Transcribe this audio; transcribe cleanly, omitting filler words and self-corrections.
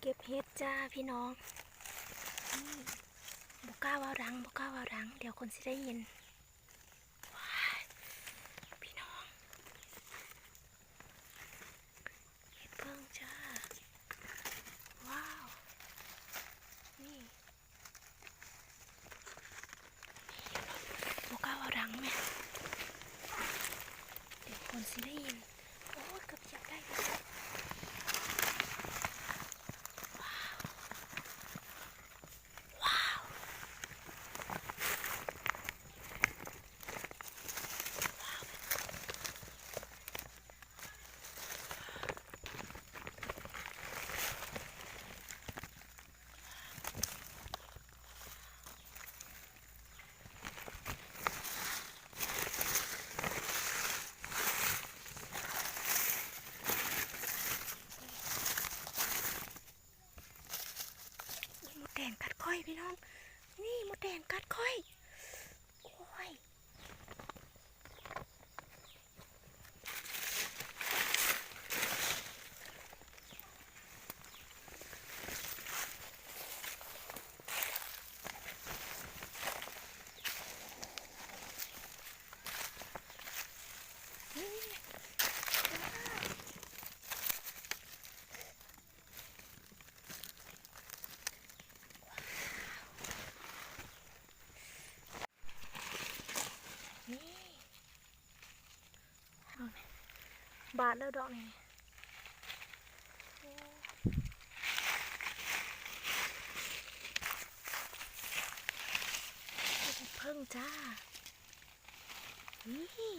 เก็บเห็ดจ้าพี่น้องบกล้าว่ารังบกล้าว่ารังเดี๋ยวคนสิได้ยินว้ายพี่น้องเห็ดเพิ่งจ้าว้าวนี่บกล้าว่ารังแม่เดี๋ยวคนสิได้ยินโอ้ยกับจับได้มดแดงกัดค่อยพี่น้องนี่มดแดงกัดค่อยโอ้ยนี่เอาเนี่ยบาดแล้วดอกนี่เพิ่งจ้านี่